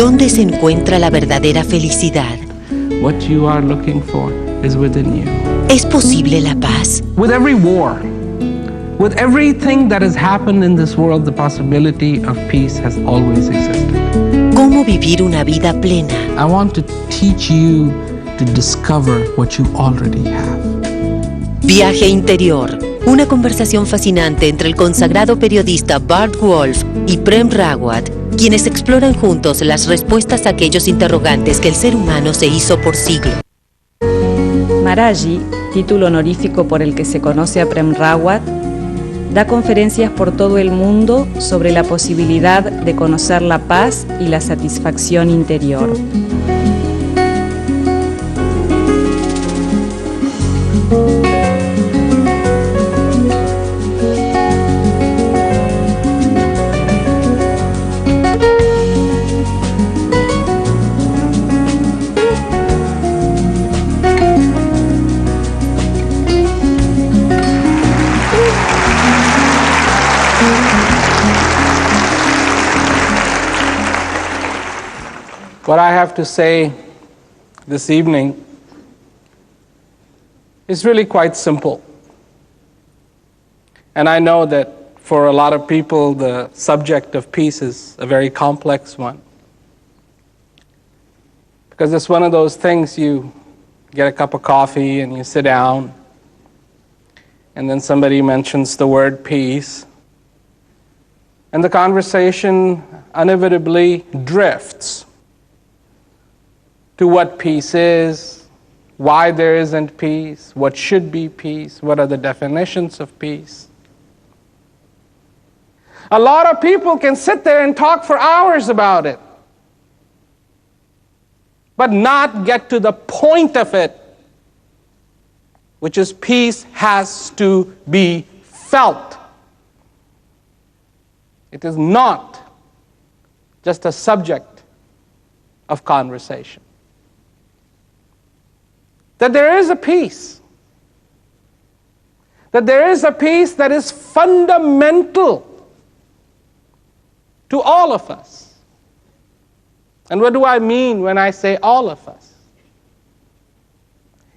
¿Dónde se encuentra la verdadera felicidad? What you are looking for is within you. ¿Es posible la paz? With every war, with everything that has happened in this world, the possibility of peace has always existed. ¿Cómo vivir una vida plena? I want to teach you to discover what you already have. Viaje interior. Una conversación fascinante entre el consagrado periodista Bart Wolf y Prem Rawat, quienes exploran juntos las respuestas a aquellos interrogantes que el ser humano se hizo por siglos. Maharaji, título honorífico por el que se conoce a Prem Rawat, da conferencias por todo el mundo sobre la posibilidad de conocer la paz y la satisfacción interior. What I have to say this evening is really quite simple. And I know that for a lot of people, the subject of peace is a very complex one. Because it's one of those things you get a cup of coffee and you sit down, and then somebody mentions the word peace, and the conversation inevitably drifts to what peace is, why there isn't peace, what should be peace, what are the definitions of peace. A lot of people can sit there and talk for hours about it, but not get to the point of it, which is peace has to be felt. It is not just a subject of conversation. That there is a peace. That there is a peace that is fundamental to all of us. And what do I mean when I say all of us?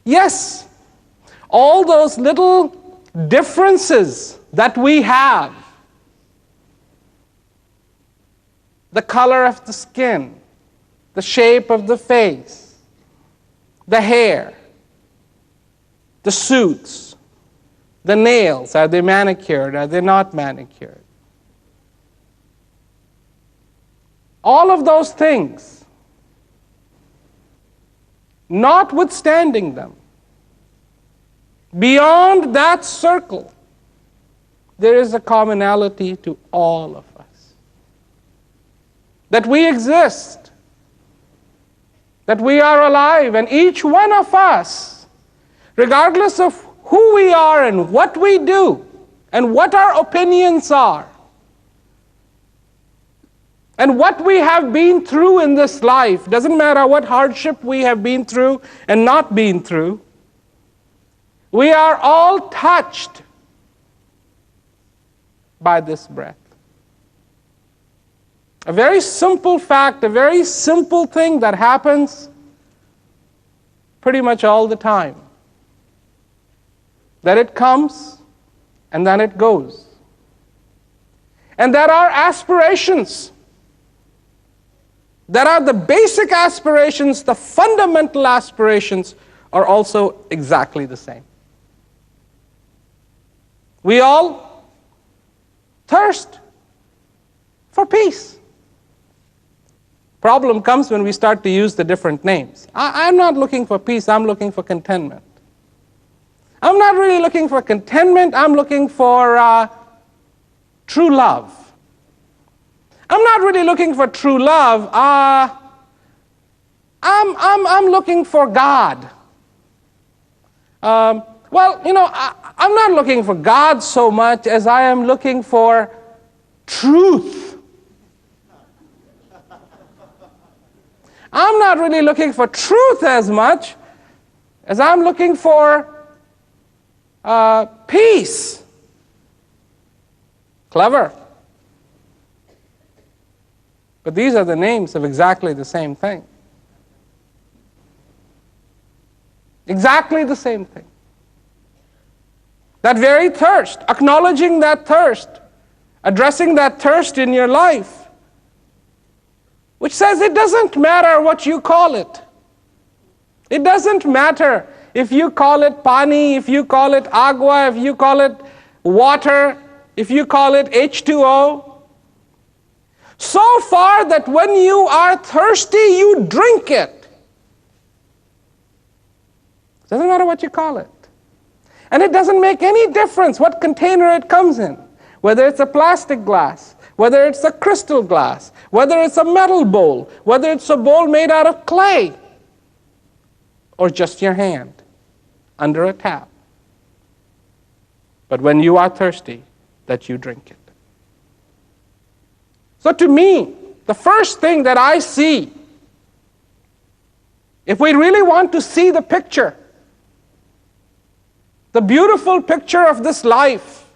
Yes, all those little differences that we have. The color of the skin, the shape of the face, the hair, the suits, the nails, are they manicured, are they not manicured? All of those things, notwithstanding them, beyond that circle, there is a commonality to all of us. That we exist, that we are alive, and each one of us, regardless of who we are and what we do and what our opinions are and what we have been through in this life, doesn't matter what hardship we have been through and not been through, we are all touched by this breath. A very simple fact, a very simple thing that happens pretty much all the time. That it comes and then it goes. And there are aspirations. There are the basic aspirations, the fundamental aspirations are also exactly the same. We all thirst for peace. Problem comes when we start to use the different names. I'm not looking for peace, I'm looking for contentment. I'm not really looking for contentment, I'm looking for true love. I'm not really looking for true love, I'm looking for God. Well, you know, I'm not looking for God so much as I am looking for truth. I'm not really looking for truth as much as I'm looking for peace. Clever. But these are the names of exactly the same thing. Exactly the same thing. That very thirst, acknowledging that thirst, addressing that thirst in your life, which says it doesn't matter what you call it. It doesn't matter if you call it pani, if you call it agua, if you call it water, if you call it H2O. So far that when you are thirsty, you drink it. Doesn't matter what you call it. And it doesn't make any difference what container it comes in. Whether it's a plastic glass, whether it's a crystal glass, whether it's a metal bowl, whether it's a bowl made out of clay, or just your hand under a tap. But when you are thirsty, that you drink it. So to me, the first thing that I see, if we really want to see the picture, the beautiful picture of this life,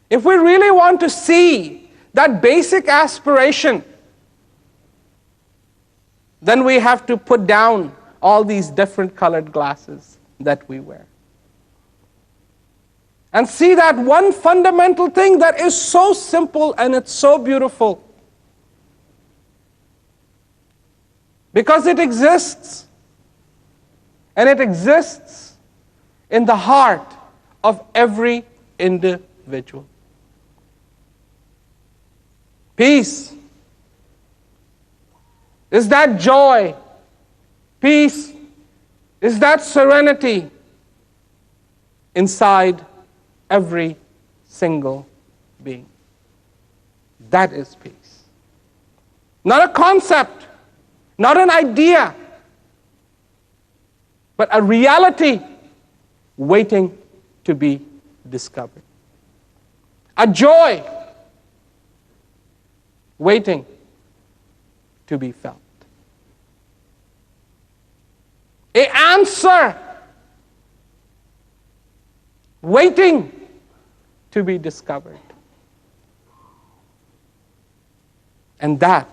if we really want to see that basic aspiration, then we have to put down all these different colored glasses that we wear. And see that one fundamental thing that is so simple and it's so beautiful. Because it exists. And it exists in the heart of every individual. Peace. Is that joy? Peace. Is that serenity inside every single being? That is peace. Not a concept, not an idea, but a reality waiting to be discovered. A joy waiting to be felt. An answer waiting to be discovered. And that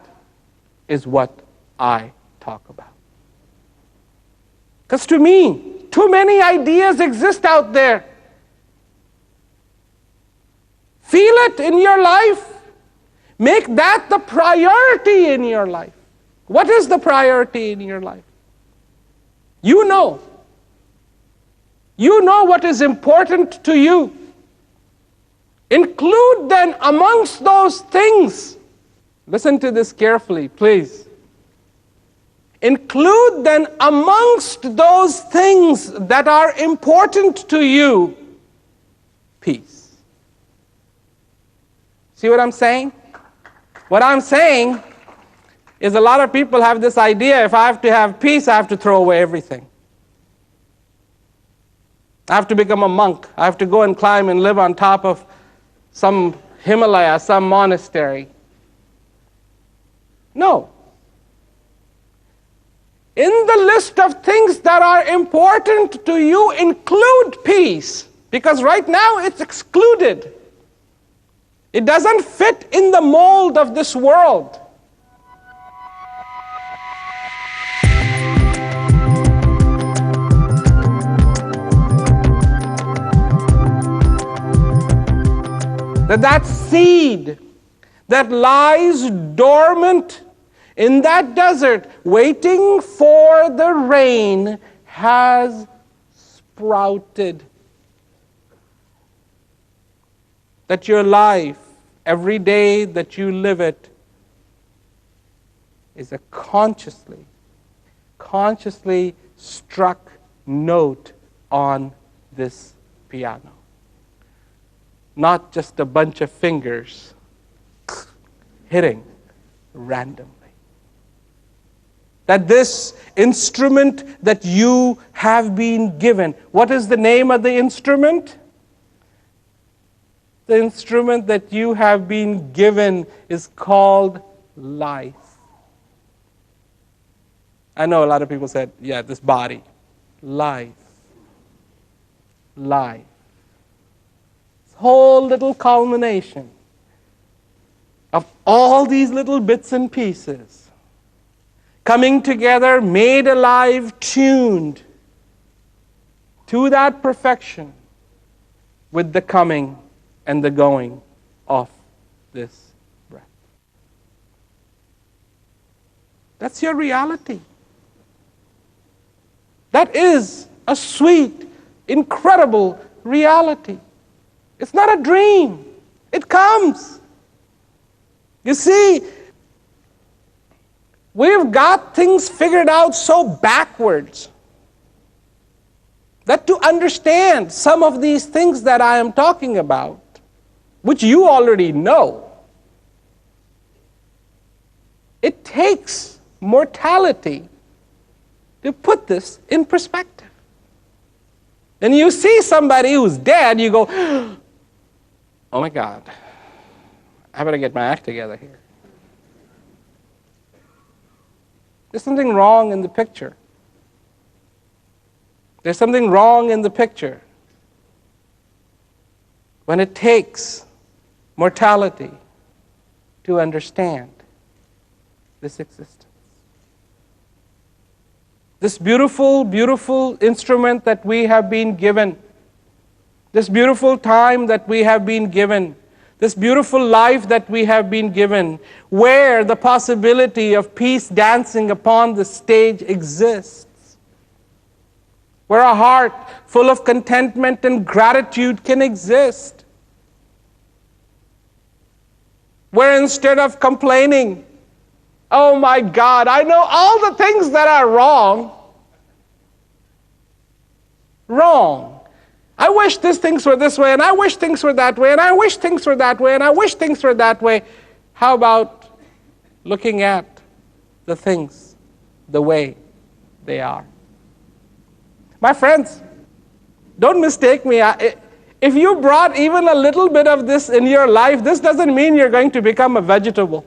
is what I talk about. Because to me, too many ideas exist out there. Feel it in your life. Make that the priority in your life. What is the priority in your life? You know. You know what is important to you. Include then amongst those things, listen to this carefully, please. Include then amongst those things that are important to you, peace. See what I'm saying? What I'm saying is a lot of people have this idea, if I have to have peace, I have to throw away everything. I have to become a monk. I have to go and climb and live on top of some Himalaya, some monastery. No. In the list of things that are important to you, include peace. Because right now it's excluded. It doesn't fit in the mold of this world. That seed that lies dormant in that desert, waiting for the rain, has sprouted. That your life, every day that you live it, is a consciously struck note on this piano. Not just a bunch of fingers hitting randomly. That this instrument that you have been given, what is the name of the instrument? The instrument that you have been given is called life. I know a lot of people said, yeah, this body. Life. Life. Whole little culmination of all these little bits and pieces coming together, made alive, tuned to that perfection with the coming and the going of this breath. That's your reality. That is a sweet, incredible reality. It's not a dream. It comes. You see, we've got things figured out so backwards that to understand some of these things that I am talking about, which you already know, it takes mortality to put this in perspective. And you see somebody who's dead, you go, oh my God, I better get my act together here. There's something wrong in the picture. There's something wrong in the picture when it takes mortality to understand this existence. This beautiful, beautiful instrument that we have been given, this beautiful time that we have been given, this beautiful life that we have been given, where the possibility of peace dancing upon the stage exists, where a heart full of contentment and gratitude can exist, where instead of complaining, oh my God, I know all the things that are wrong. I wish these things were this way, and I wish things were that way, and I wish things were that way, and I wish things were that way. How about looking at the things the way they are? My friends, don't mistake me. If you brought even a little bit of this in your life, this doesn't mean you're going to become a vegetable.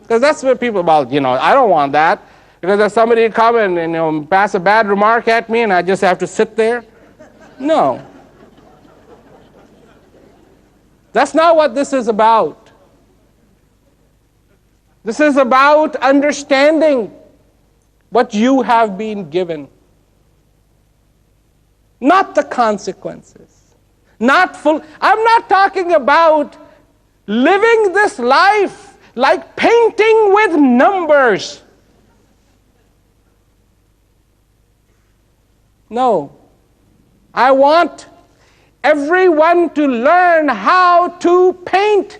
Because that's what people, well, I don't want that. Because if somebody come and pass a bad remark at me and I just have to sit there. No. That's not what this is about. This is about understanding what you have been given. Not the consequences. I'm not talking about living this life like painting with numbers. No. I want everyone to learn how to paint.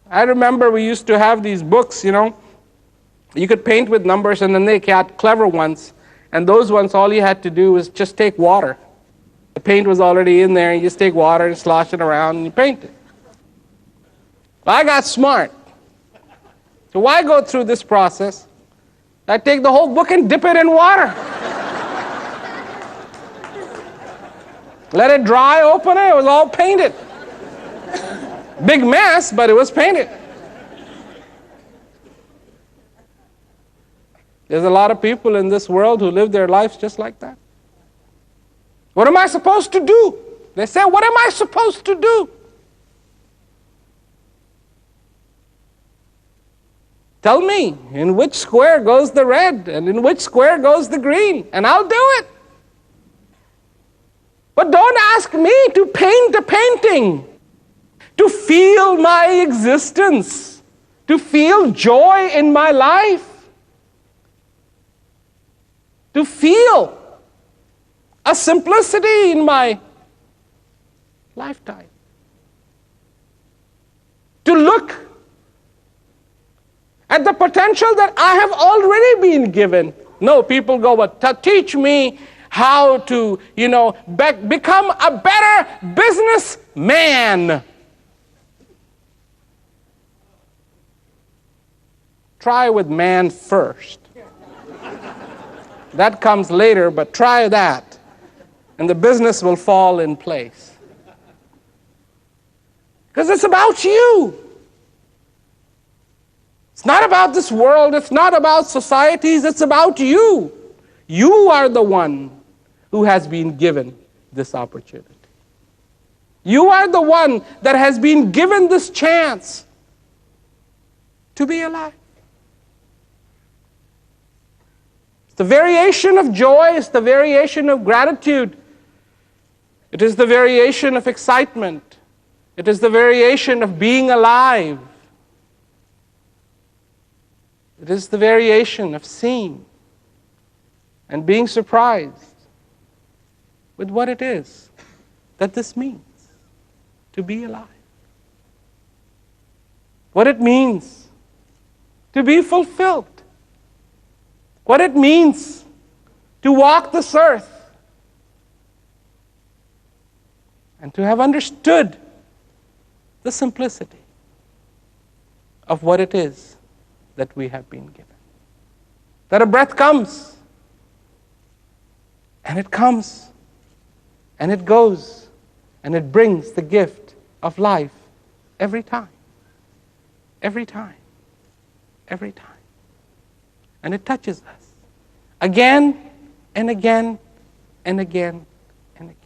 I remember we used to have these books, you could paint with numbers, and then they got clever ones. And those ones, all you had to do was just take water. The paint was already in there, and you just take water and slosh it around and you paint it. Well, I got smart. So why go through this process? I take the whole book and dip it in water. Let it dry, open it, it was all painted. Big mess, but it was painted. There's a lot of people in this world who live their lives just like that. What am I supposed to do? They say, what am I supposed to do? Tell me, in which square goes the red, and in which square goes the green, and I'll do it. But don't ask me to paint a painting, to feel my existence, to feel joy in my life, to feel a simplicity in my lifetime, to look at the potential that I have already been given. No, people go, but teach me how to, become a better businessman. Try with man first. That comes later, but try that, and the business will fall in place. Because it's about you. It's not about this world, it's not about societies, it's about you. You are the one who has been given this opportunity. You are the one that has been given this chance to be alive. It's the variation of joy, it's the variation of gratitude. It is the variation of excitement. It is the variation of being alive. It is the variation of seeing and being surprised with what it is that this means to be alive. What it means to be fulfilled. What it means to walk this earth and to have understood the simplicity of what it is that we have been given. That a breath comes, and it comes, and it goes, and it brings the gift of life every time. Every time. Every time. And it touches us again and again and again and again.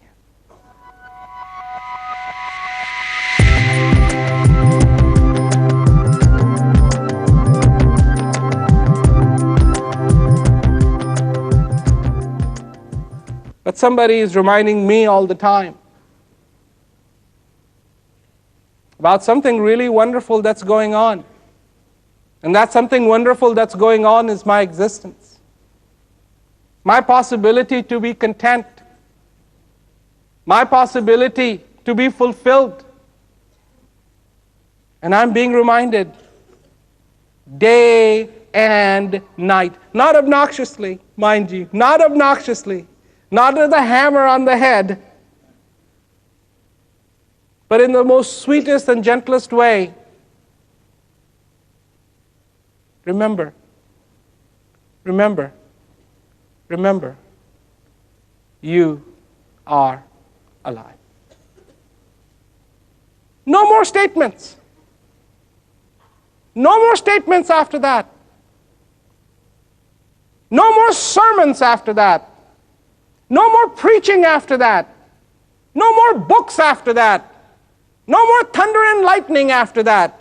But somebody is reminding me all the time about something really wonderful that's going on. And that something wonderful that's going on is my existence. My possibility to be content. My possibility to be fulfilled. And I'm being reminded day and night. Not obnoxiously, mind you. Not obnoxiously. Not with a hammer on the head. But in the most sweetest and gentlest way. Remember, remember, remember, you are alive. No more statements. No more statements after that. No more sermons after that. No more preaching after that. No more books after that. No more thunder and lightning after that.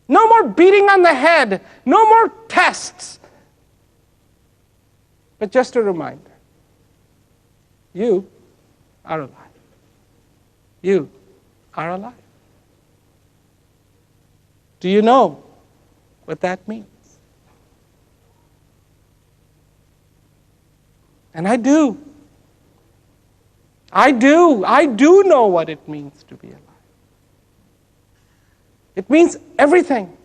No more beating on the head. No more tests. But just a reminder. You are alive. You are alive. Do you know what that means? And I do. I do know what it means to be alive. It means everything.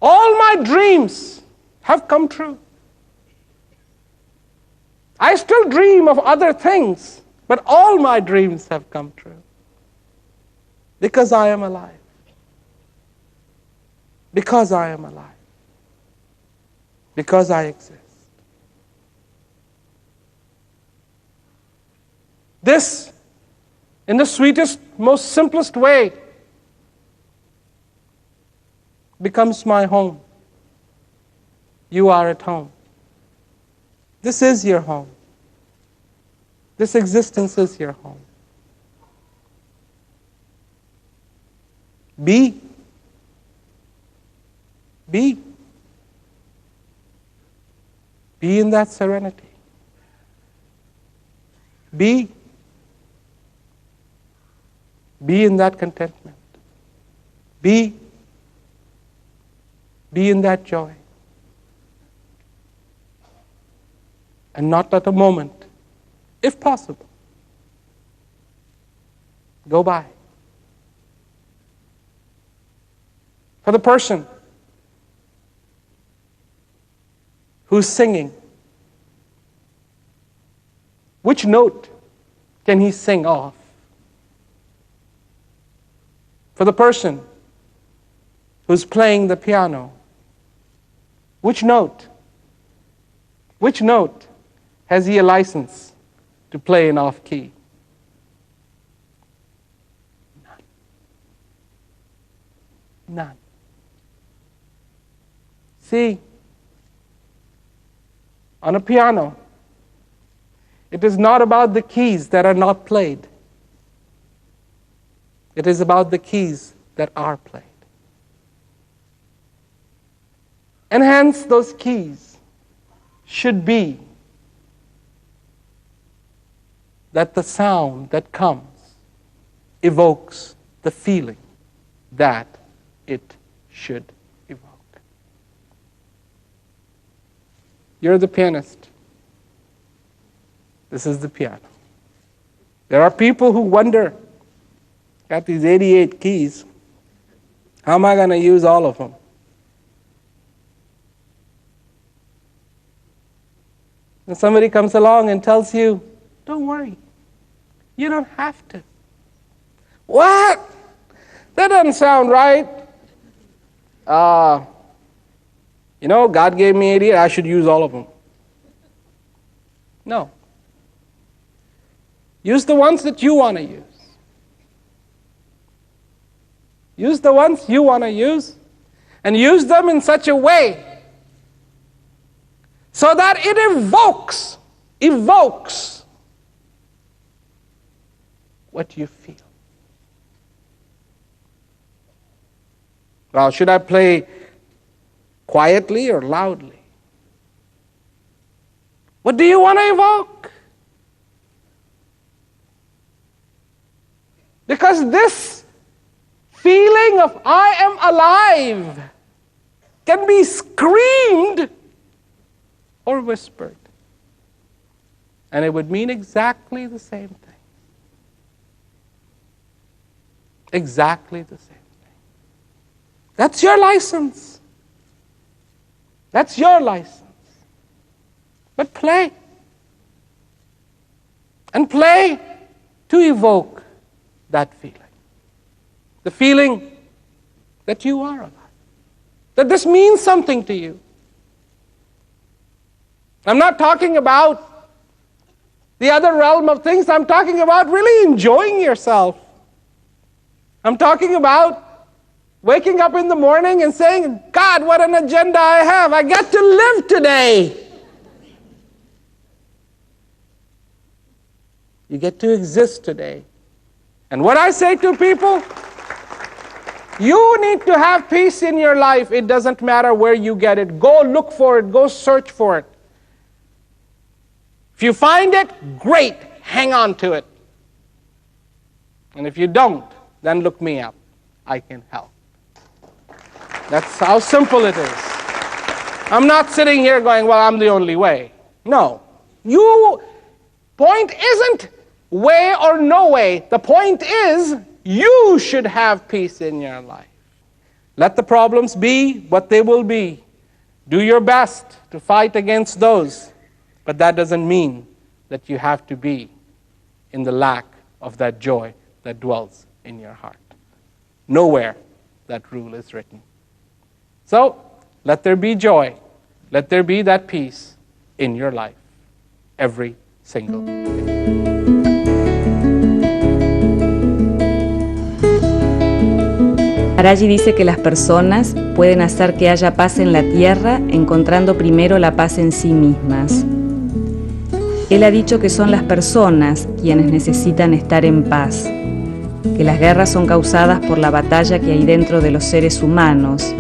All my dreams have come true. I still dream of other things, but all my dreams have come true. Because I am alive. Because I am alive. Because I exist. This, in the sweetest, most simplest way, becomes my home. You are at home. This is your home. This existence is your home. Be. Be. Be in that serenity. Be. Be in that contentment. Be. Be in that joy. And not let a moment, if possible, go by. For the person who's singing, which note can he sing off? For the person who's playing the piano, which note has he a license to play in off key? None. See, on a piano, It is not about the keys that are not played. It is about the keys that are played. And hence, those keys should be that the sound that comes evokes the feeling that it should evoke. You're the pianist. This is the piano. There are people who wonder, got these 88 keys, how am I going to use all of them? And somebody comes along and tells you, don't worry, you don't have to. What? That doesn't sound right. God gave me 88, I should use all of them. No. Use the ones that you want to use. Use the ones you want to use, and use them in such a way so that it evokes what you feel. Well, should I play quietly or loudly? What do you want to evoke? Because this feeling of I am alive can be screamed or whispered. And it would mean exactly the same thing. Exactly the same thing. That's your license. That's your license. But play. And play to evoke that feeling. The feeling that you are alive. That this means something to you. I'm not talking about the other realm of things. I'm talking about really enjoying yourself. I'm talking about waking up in the morning and saying, God, what an agenda I have. I get to live today. You get to exist today. And what I say to people, you need to have peace in your life. It doesn't matter where you get it. Go look for it. Go search for it. If you find it, great. Hang on to it. And if you don't, then look me up. I can help. That's how simple it is. I'm not sitting here going, well, I'm the only way. No. Point isn't way or no way. The point is, you should have peace in your life. Let the problems be what they will be. Do your best to fight against those. But that doesn't mean that you have to be in the lack of that joy that dwells in your heart. Nowhere that rule is written. So, let there be joy. Let there be that peace in your life every single day. Maharaji dice que las personas pueden hacer que haya paz en la tierra encontrando primero la paz en sí mismas. Él ha dicho que son las personas quienes necesitan estar en paz, que las guerras son causadas por la batalla que hay dentro de los seres humanos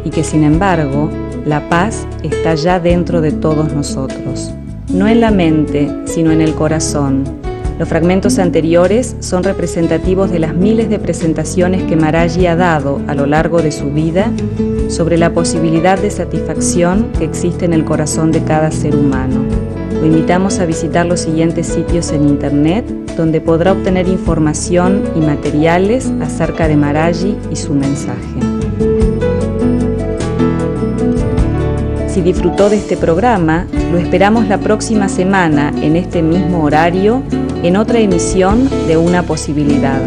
y que, sin embargo, la paz está ya dentro de todos nosotros. No en la mente, sino en el corazón. Los fragmentos anteriores son representativos de las miles de presentaciones que Maharaji ha dado a lo largo de su vida sobre la posibilidad de satisfacción que existe en el corazón de cada ser humano. Lo invitamos a visitar los siguientes sitios en internet, donde podrá obtener información y materiales acerca de Maharaji y su mensaje. Si disfrutó de este programa, lo esperamos la próxima semana en este mismo horario, en otra emisión de Una Posibilidad.